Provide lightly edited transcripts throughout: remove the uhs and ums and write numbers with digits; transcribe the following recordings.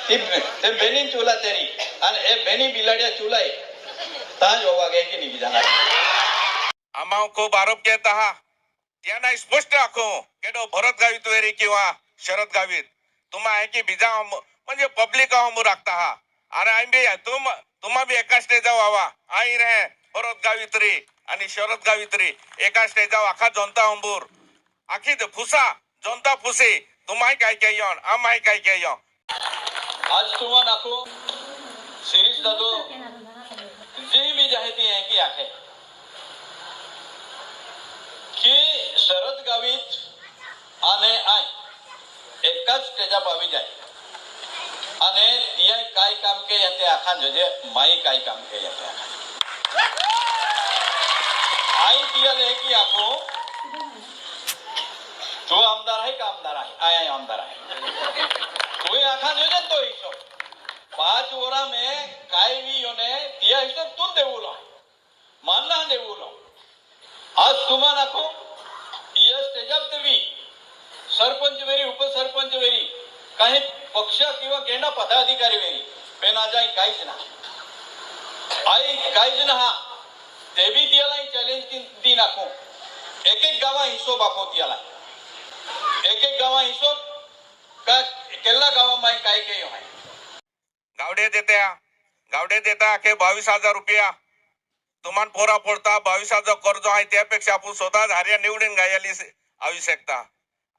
ते बेनी चुला तेरी आणि ए बेनी बिलाडिया चुलाई ता जोवा गए की नहीं जाना आम्हा खूप आरोप केता हा त्यांना स्पष्ट आखो केडो भरत गावीत वेरी किंवा शरद गावीत तुम्हा आहे की बिजा म्हणजे पब्लिक आहो राखता हा अरे आम्ही तुम्हा बी एका स्टेजावर आवा आई रे भरत गावित्री आणि शरद गावित्री एका स्टेजावर आखा जनता अंबूर आखी फुसा जनता फुसे तुम्हाय काय काय yon आम्हाय काय काय yon आज तुम्हा नाको सिरीज दादो जी भी जाहिती है की आखे की शरद गावित आणि आई एकाच स्टेजावर આવી જાય અને ત્યાં કાઈ કામ કે યતે આખા જજે માઈ કાઈ કામ કે યતે આખા आई तिया ले की आखो तो आमदार है का आमदार है आया आमदार है कोई आखा जजे तो हिशो 5 वरा में काई भी योने तिया हिशो तू देवुलो मानना देवुलो आज तुम्हा नाखो ये स्टेजअप देवी सरपंच वेरी उपसरपंच वेरी काही पक्ष किंवा केंद्र पदाधिकारी वेरी पेना जाई काहीच ना आई काहीच ना हा ते बी तियाला चॅलेंज ती नाखो एक एक गावा हिशोब आखो तियाला एक एक गावा हिशोब का केला गावा माई काय के आहे गावडे देता आखे 22,000 रुपया तुम्हाला पोरा पडता 22,000 कर्ज आहे त्यापेक्षा आपण स्वतः धार्या निवडून गायली आवश्यकता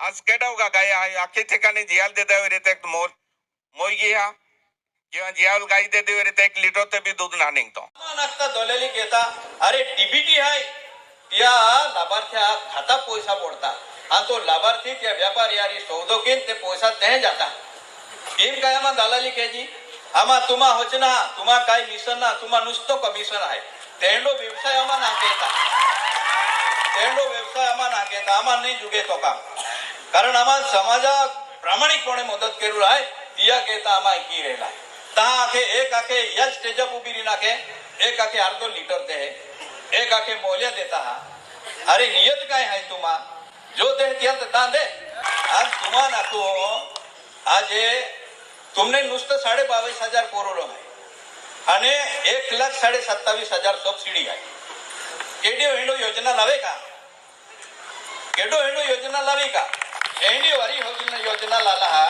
आज केडाव का गाय आहे आखे ठिकाणी जियाल देता रे ते मोय घ्या किंवा जियाल गाय देते रे ते 1 लिटर ते बी दूध ना निघतो नागता दोलेली घेता अरे टीबीटी आहे त्या लाभार्थ्या खाता पैसा पडता आणि तो लाभार्थी त्या व्यापारी यारी सौदोकीन ते पैसा ते जाता इन काय आम्हा दलाली केजी आम्हा तुम्हा होचना तुम्हा काय मिशन ना तुम्हा नुसतं कमिशन आहे तेंडो व्यवसाय आम्हा ना घेता तेंडो व्यवसाय आम्हा ना घेता आम्हा नाही जुगे तो का कारण आम्हा समाजा प्रामाणिकपणे मदत करू आहे तिया घेता आम्हा की रेला ता आखे एक आखे या स्टेजअप उभी री नाखे एक आखे अर्धो लिटर दे एक आखे मोल्या देता हा अरे नियत काय आहे तुम्हा जो दे तिया ता दे आज तुम्हा नाखो आज तुमने नुसतं 22,500 पुरवलं आहे आणि 1,27,000 सबसिडी आहे केडो हेंडो योजना लावे का केडो हेंडो योजना लावे का एंडी वारी योजना लाला हा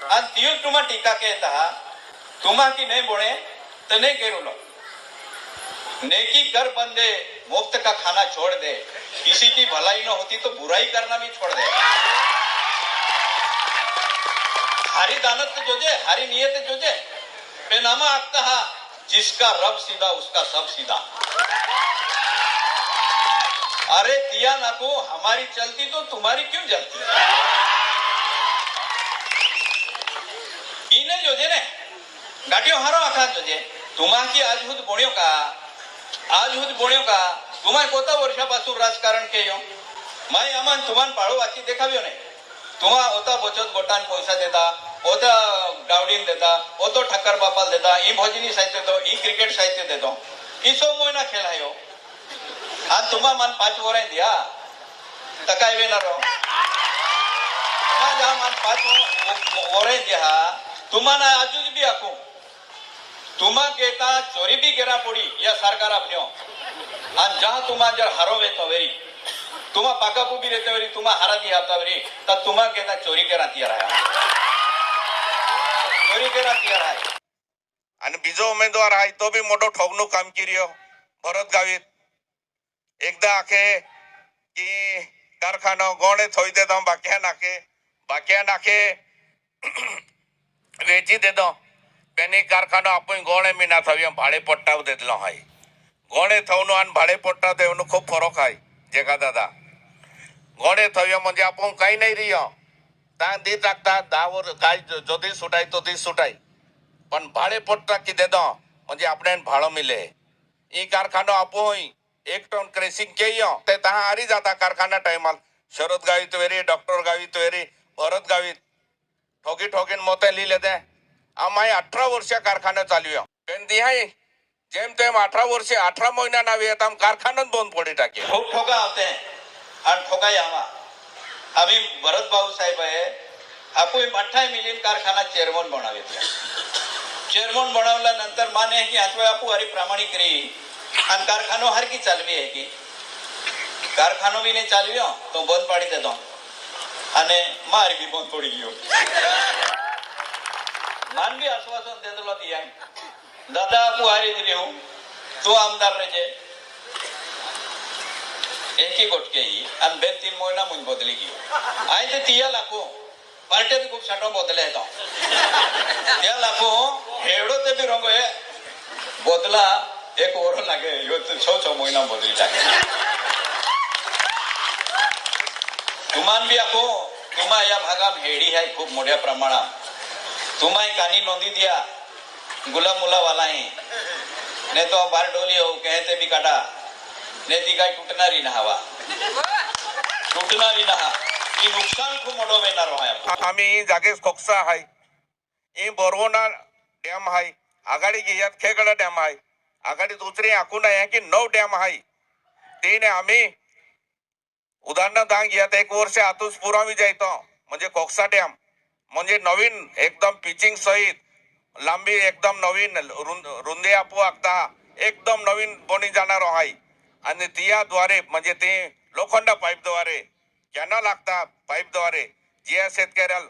आणि तियो तुम्हा टीका कहता हा तुम्हा की नहीं बोले तो नहीं करो लो नेकी कर बंदे मुफ्त का खाना छोड़ दे किसी की भलाई न होती तो बुराई करना भी छोड़ दे हारी दानत जोजे हारी नियत जोजे पेनामा आखता हा जिसका रब सीधा उसका सब सीधा अरे तिया ना को हमारी चलती तो तुम्हारी क्यों जलती इने जोजे ने गाटियों हारो आखा जोजे तुम्हा की आज हुद बोण्यो का तुम्हा कोता वर्षापासून राजकारण केयो माय आमान तुम्हान पाळो वाची देखाव्यो ने तुम्हा होता बचत गटान पैसा देता होता गावडीन देता होतो ठक्कर बापाल देता ई भोजनी साहित्य देतो ई क्रिकेट साहित्य देतो ई सो मोयना खेळ हायो आज तुम्हा मन 5 वराय दिया तकाय वेनारो तुम्हा जा मन 5 वराय दिया तुम्हा ना आजूज भी आखो तुम्हा केता चोरी भी केरा पड़ी या सरकार अपन्यो आज जहां तुम्हा जर हारो वेतो वेरी तुम्हा पाकापू भी रहते वेरी तुम्हा हारा दी आता वेरी तब तुम्हा केता चोरी केरा तियार आहे चोरी केरा तियार आहे आणि बिजो उमेदवार आहे तो बी मोठो ठोगणू काम किरियो भरत गावीत एकदा आखे की कारखानो गोणे थोई देतो बाक्या नाखे वेची देतो पेनी कारखानो आपण गोणे मी ना थवियो भाडे पट्टाव देतलो हाय गोणे थवनो आणि भाडे पट्टा देवनो खूप फरक आहे जेका दादा गोणे थवियो म्हणजे आपण काही नाही रियो ता दी टाकता 10 वर काय जदी सुटाय तो दी सुटाय पण भाडे पट्टा की देतो म्हणजे आपल्यान भाडो मिले ई कारखानो आपण 1 टन क्रेसिंग केयो ते ता आरी जाता कारखाना टाइमाल शरद गावीत वेरी डॉक्टर गावीत वेरी भरत गावीत ठोकीन मोते लिहिले दे आम्ही 18 वर्ष कारखाना चालू पेन दिहाय जेम तेम 18 वर्ष 18 महिना नावे आम कारखाना बंद पड़ी टाके खूब ठोका होते हैं और ठोका आमा अभी भरत बाबू साहेब है आपको 28 मिलियन कारखाना चेयरमैन बनावे चेअरमन बनवल्यानंतर मान्य आहे की हातवे आपू हरी प्रामाणिक रही आणि कारखानो हर की चालवी आहे की कारखानो बी नहीं चालव्यो तो बंद पाड़ी देतो અને મારી બી બંધ પડી ગયો માન બી આશ્વાસન દેતો દિયા દાદા આપુ હારી જ રહ્યું તું આમદાર રહેજે એકી ગોટકે અને 2-3 મહિના મું બદલી ગયો આય તે 30 લાખો પાર્ટી બી ખૂબ સાટો બદલે તો 30 લાખો હેડો તે બી રંગો હે બદલા એક ઓરો લાગે યો 6 મહિના બદલી લાગે तुमान भी आखो तुमा या भागाम हेडी है खूब मोठ्या प्रमाणात तुमाय कानी नोंदी दिया गुलाम मुला वाला है ने तो बार डोली हो कहते भी काटा ने ती काय टूटणारी ना हवा टूटणारी ना की नुकसान खूप मोठं होणार आहे आम्ही जागेस खोकसा आहे ई बोरवोना डॅम आहे आघाडी घेयात खेगडा डॅम आहे आघाडी दुसरी आखून आहे की 9 डॅम आहे तीन आम्ही उदाहरण घ्या एक वर्ष आतूच पुरावी जायतो म्हणजे खोकसा डॅम म्हणजे नवीन एकदम पिचिंग सहित लांबी एकदम नवीन रुंदी आपू आखता एकदम नवीन बनी जाणार आहे आणि त्याद्वारे म्हणजे ते लोखंड पाईपद्वारे कॅनल लागता पाईपद्वारे जे शेतकऱ्याला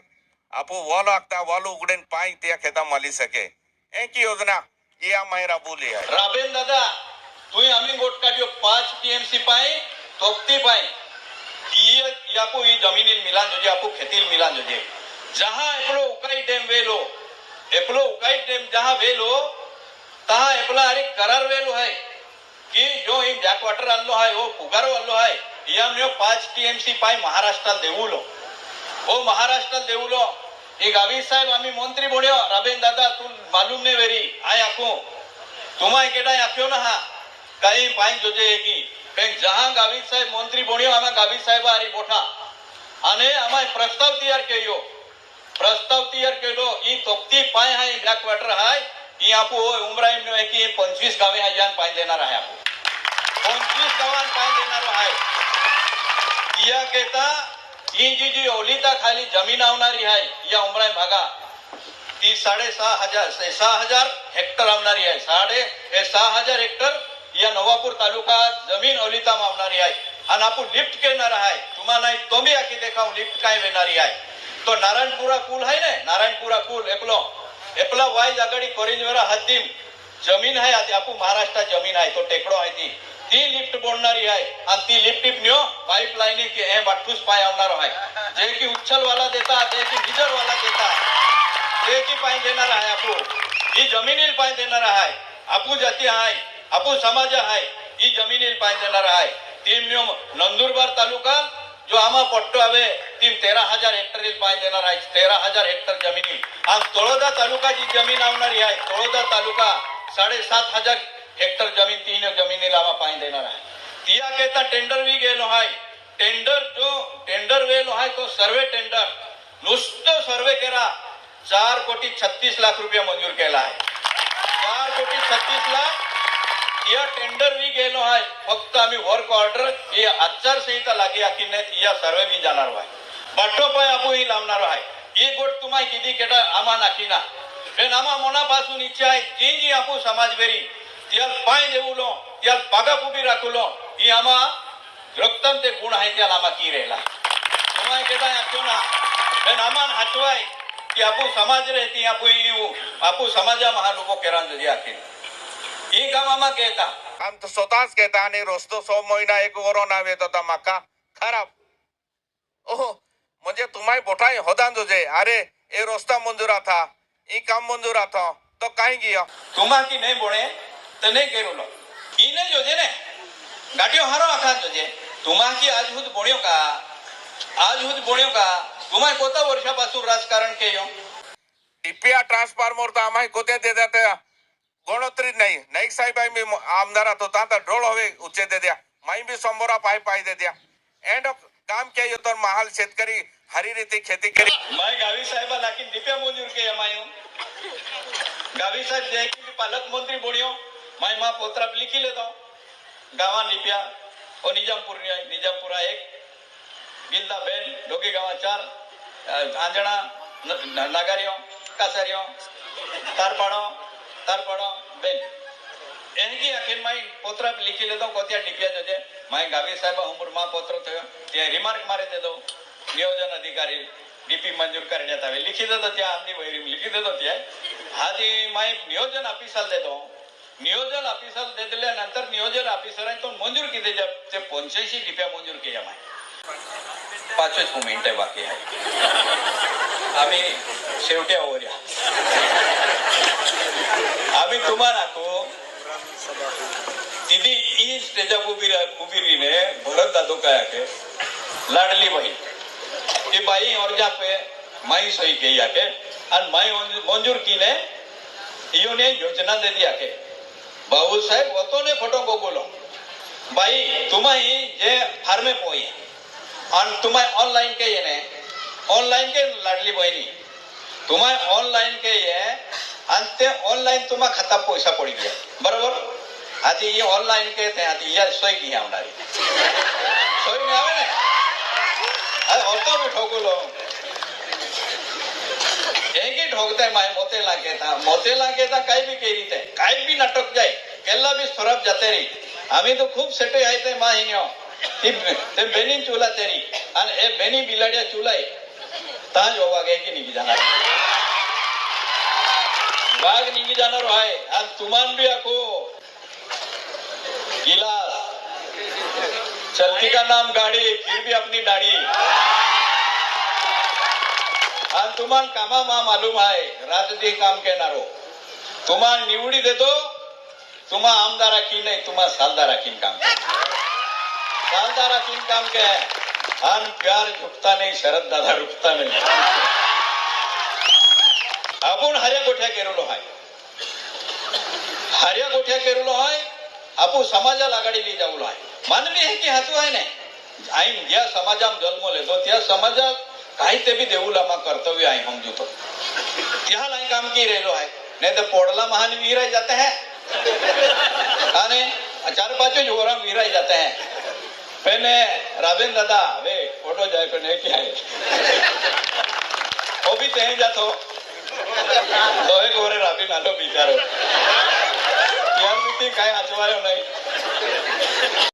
आपू वॉल लागता वॉल उघडेन पाय त्या खेता माली सके एक योजना या माही राबवली आहे राबेन दादा तू आम्ही गोट काढ्यो 5 टीएमसी पाय तोपती पाय ये याको ये जमीनिल मिलान जोजे आपको खेतिल मिलान जोजे जहां एपलो उकाई डैम वेलो एपलो उकाई डैम जहां वेलो तहां एपला अरे करार वेलो है कि जो ही बैक वाटर आलो है वो पुगारो आलो है यामने 5 टीएमसी पाई महाराष्ट्र देऊलो ओ महाराष्ट्र देऊलो ये गावी साहेब आम्ही मंत्री बोड्यो राबेन दादा तू मालूम ने वेरी आय आखो तुम्हाय केडा आख्यो ना हा काही पाई जोजे की जहां गावित साहेब मंत्री बन्यो आमा गावित साहेब आरी बोठा અને આમાં પ્રસ્તાવ તૈયાર કેલો ઈ તોપતી પાય હાય બ્લેક વોટર હાય ઈ આપો ઉમરાઈમ નો કે 25 ગાवे हजार पाय देणार आहे आपो 25 गावान पाय देणार आहे या केता ई जी ओलिता खाली जमीन आवणारी आहे या उमराई भागा ती 6,500 हेक्टर आवणारी आहे 6,500 हेक्टर या नवापूर तालुका जमीन ओलिता मावणारी आहे आणि आपण लिफ्ट घेणार आहे तुम्हाला तो बी आखी देखाव लिफ्ट काय वेणारी आहे तो नारायणपुरा पूल आहे ना नारायणपुरा पूल एपला वाय जागडी कोरिंजवेरा हद्दीम जमीन आहे आधी आपण महाराष्ट्रात जमीन आहे तो टेकडो आहे ती लिफ्ट बोलणारी आहे आणि ती लिफ्ट न्यो पाईपलाईन की हे बाठूस पाय आवणार आहे जे की उच्छल वाला देता जे की गिजर वाला देता ते की पाय देणार आहे आपण ही जमिनील पाय देणार आहे आपू जाती आहे आपू समाज आहे ही जमिनील पाय देणार आहे टीम न्यो नंदुरबार तालुका जो आमा पट्टो आवे टीम 13,000 हेक्टर पाय देणार आहे 13,000 हेक्टर जमिनी आणि तळोदा तालुका जी जमीन आवणारी आहे तळोदा तालुका 7,500 हेक्टर जमीन तीन जमिनीला आमा पाय देणार आहे तिया केता टेंडर भी गेलो आहे टेंडर वेलो आहे तो सर्वे टेंडर नुसतं सर्वे केला 4,36,00,000 रुपये मंजूर केला आहे 4,36,00,000 या टेंडर भी गेलो आहे फक्त आम्ही वर्क ऑर्डर ही आचारसंहिता लागी आखी नाही या सर्वे मी जाणार आहे बाटो पाय आपू ही लावणार आहे ही गोट तुम्हाला किती केटा आमा नाखी ना पण आमा मनापासून इच्छा आहे जी आपू समाज वेरी त्याला पाय देऊलो त्याला पागापुबी राखुलो ही आमा रक्तम ते गुण आहे त्याला आमा की रेला तुम्हाला केटा आखो ना पण आमान हाचवाय की आपू समाज रहती आपू समाजा महालोको केरान जजी आखी ही काम आमा कहता आम तो स्वतःच कहता आणि रोजतो 100 महिना एक वरो नाव येत होता माका खराब ओह म्हणजे तुम्हाय बोठाई होदान जोजे अरे ए रोस्ता मंजूर था ई काम मंजूर था तो काहे गिया तुम्हा की नहीं बोणे तो नहीं केरुलो ई नहीं जोजे ने गाडियो हारो आखा जोजे तुम्हा की आज हुद बोण्यो का तुम्हाय कोता वर्षापासून राजकारण केयो टीपीआर ट्रान्सफॉर्मर तो आम्हाय कोते दे देते गणतरी नाही नाईक साहेब मी आमदारात होता तर ढोळ हवे उच्चे दे द्या माई भी संबोरा पाय दे द्या एंड काम किया तो महाल शेतकरी हरी रीती खेती करी मैं गावी साहेब लाकी दिप्या मंजूर के मायो गावी साहेब जे की पालक मंत्री बोडियो मैं मा पोत्रा लिखी लेतो गावा लिप्या ओ निजामपुरा 1 गिल्ला बेन दोघी गावा 4 आंजणा नगारियो कासारियो तारपाडो તારપણો બેન એનકી આખીન માઈ પોત્ર લીખી લેતો કોત્યા ડીપ્યા જજે માઈ ગાવી સાહેબ ઉમરમાં પોત્ર થયો ત્યાં રિમાર્ક મારી દેતો નિયોજન અધિકારી ડીપી મંજૂર કરી દેતા હવે લીખી દેતો ત્યાં આમની વહીરી લીખી દેતો ત્યાં હાથી માઈ નિયોજન ઓફિસર દેતો નિયોજન ઓફિસર દे दिल्यानंतर नियोजन ऑफिसरांनी तो मंजूर किती ते 85 डिप्या मंजूर केल्या माय 5 मिनिटे बाकी आहे आम्ही शेवटी आवरूया आम्ही तुम्हाला को दीदी ई स्टेजा उबीरीने भरत दादो काय के लाडली बहीण ती बाई और जा पे माई सही की आके और माई मंजूर की ने इन्होंने योजना दे दिया के बाबू साहेब वो तो ने खोटो को बोलो भाई तुम्हारी जे फार्मे पोई और तुम्हारे ऑनलाइन के ये ने ऑनलाइन के लाडली बहिणी तुम्हारे ऑनलाइन के ये अंते ऑनलाइन तुम्हारा खाता पैसा पड़ी गया बराबर आती ये ऑनलाइन के थे आती ये सोई की है हमारी सोई में आवे ने अरे औरतों भी ठोको लो एक ही ठोकते माय मोते लागे था काही भी कही थे काही भी नाटक जाए केला भी सुरभ जाते रही आम्ही तो खूप सेटे आहे ते माहिन्यो ते बेनी चूला तेरी आणि ए बेनी बिलाडिया चूलाई ताज होवा गे की निघी जाणार वाघ निघी जाणार आहे आणि तुमान भी आखो गिलास चलती का नाम गाड़ी फिर भी अपनी दाढ़ी आणि तुम्हाला कामा मालूम आहे रात दी काम करणारो तुम्हाला निवडी देतो तुम्हा आमदारा की नाही तुम्हा सालदारा की काम सालदारा की काम के अन प्यार झुकता नहीं शरद दादा रुकता नहीं आपण हऱ्या गोठ्या केरलो हाय हऱ्या गोठ्या केरलो हाय आपू समाजाला आगाडी ली जावलो हाय मानवी है की हातू आहे ने आई ज्या समाजात जन्म लेतो त्या समाजात काही ते भी देऊलामा कर्तव्य आहे समजू तो त्या लाई काम की रेलो है नहीं तो पोडला महान वीर जाते हैं आने 4-5 जोरा वीर जाते हैं पहले राबिन दादा वे फोटो जाए पे नहीं क्या है वो भी तहे जातो दोहे गोरे राबिन आलो बिचारो यार मिटी काय आचवायो नहीं